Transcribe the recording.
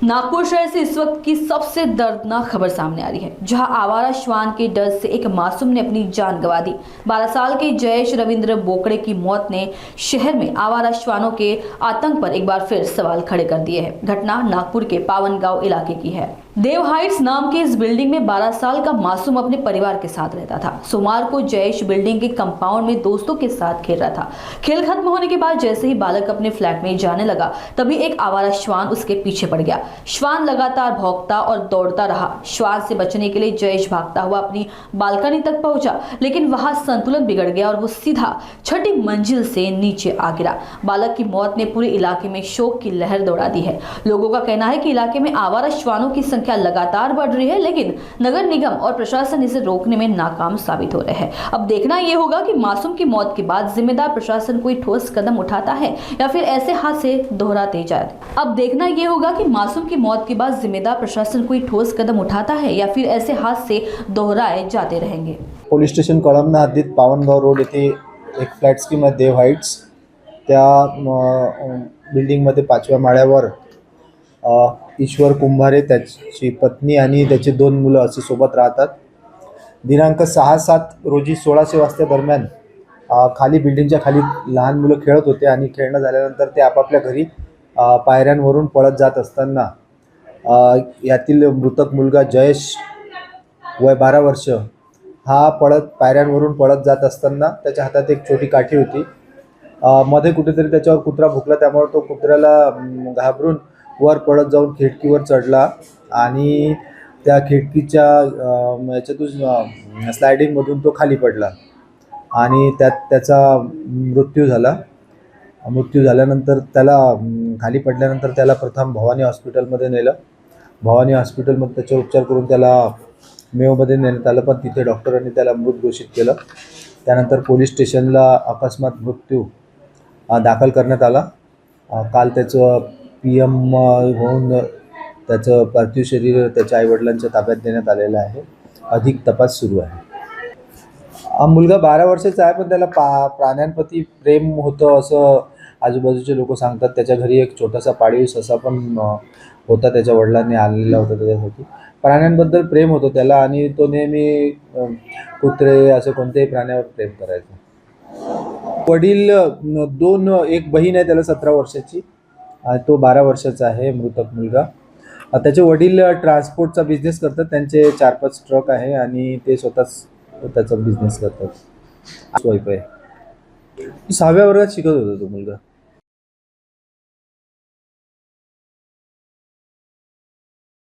नागपुर शहर से इस वक्त की सबसे दर्दनाक खबर सामने आ रही है, जहां आवारा श्वान के डर से एक मासूम ने अपनी जान गंवा दी। 12 साल के जयेश रविंद्र बोकड़े की मौत ने शहर में आवारा श्वानों के आतंक पर एक बार फिर सवाल खड़े कर दिए हैं। घटना नागपुर के पावन गांव इलाके की है। देव हाइट्स नाम के इस बिल्डिंग में 12 साल का मासूम अपने परिवार के साथ रहता था। सोमवार को जयेश बिल्डिंग के कंपाउंड में दोस्तों के साथ खेल रहा था। खेल खत्म होने के बाद जैसे ही बालक अपने फ्लैट में जाने लगा, तभी एक आवारा श्वान उसके पीछे पड़ गया। श्वान लगातार भौंकता और दौड़ता रहा। श्वान से बचने के लिए जयेश भागता हुआ अपनी बालकनी तक पहुंचा, लेकिन वहां संतुलन बिगड़ गया और वो सीधा छठी मंजिल से नीचे आ गिरा। बालक की मौत ने पूरे इलाके में शोक की लहर दौड़ा दी है। लोगों का कहना है कि इलाके में आवारा श्वानों की संख्या लगातार बढ़ रही है, लेकिन नगर निगम और प्रशासन इसे रोकने में नाकाम साबित हो रहे हैं। अब देखना यह होगा कि मासूम की मौत के बाद जिम्मेदार प्रशासन कोई ठोस कदम उठाता है या फिर ऐसे हादसे दोहराते जाते। अब देखना यह होगा कि मासूम की मौत के बाद जिम्मेदार प्रशासन कोई ठोस कदम उठाता है या फिर ऐसे हादसे दोहराए जाते रहेंगे। पोलीस स्टेशन कळमना हद्दीत पावनगाव रोड येथे एक फ्लॅट स्कीम आहे देव हाइट्स। त्या बिल्डिंगमध्ये 5व्या माळ्यावर ईश्वर कुंभारे, त्याची पत्नी आणि त्याचे 2 मुलं असे सोबत राहतात। दिनांक 6-7 रोजी 1600 वाजता दरम्यान खाली बिल्डिंगच्या खाली लहान मुलं खेळत होते आणि खेळणं झाल्यानंतर ते आपापल्या घरी पायऱ्यांवरून पळत जात असताना यातील मृतक मुलगा जयेश वय 12 वर्ष हा पायऱ्यांवरून पळत जात असताना त्याच्या हातात एक छोटी काठी होती। मध्ये कुठेतरी त्याच्यावर कुत्रा भुकला, त्यामुळे तो कुत्र्याला घाबरून वर पळत जाऊन खिडकीवर चढला आणि त्या खिडकीच्या याच्यातून स्लायडिंगमधून तो खाली पडला आणि त्याचा मृत्यू झाला। मृत्यू झाल्यानंतर त्याला खाली पडल्यानंतर त्याला प्रथम भवानी हॉस्पिटलमध्ये नेलं। भवानी हॉस्पिटलमध्ये त्याचे उपचार करून त्याला मेयोमध्ये नेण्यात आलं, पण तिथे डॉक्टरांनी त्याला मृत घोषित केलं। त्यानंतर पोलीस स्टेशनला अकस्मात मृत्यू दाखल करण्यात आला। काल त्याचं PM होऊन त्याचं पार्थिव शरीर त्याच्या आईवडिलांच्या ताब्यात देण्यात आलेलं आहे। अधिक तपास सुरू आहे। मुलगा 12 वर्षाचा आहे, पण त्याला प्राण्यांप्रती प्रेम होतं असं आजूबाजूचे लोक सांगतात। त्याच्या घरी एक छोटासा पाळीव ससा पण होता, त्याच्या वडिलांनी आणलेला होता त्याच्यासाठी। प्राण्यांबद्दल प्रेम होतं त्याला आणि तो नेहमी कुत्रे असं कोणत्याही प्राण्यावर प्रेम करायचा। वडील 2, एक बहीण आहे त्याला 17 वर्षाची, तो 12 वर्षाचा आहे मृतक मुलगा। त्याचे वडील ट्रान्सपोर्टचा बिझनेस करतात, त्यांचे 4-5 ट्रक आहे आणि ते स्वतःच त्याचा बिझनेस करतात। वाईफ आहे, 6व्या वर्गात शिकत होता तो मुलगा।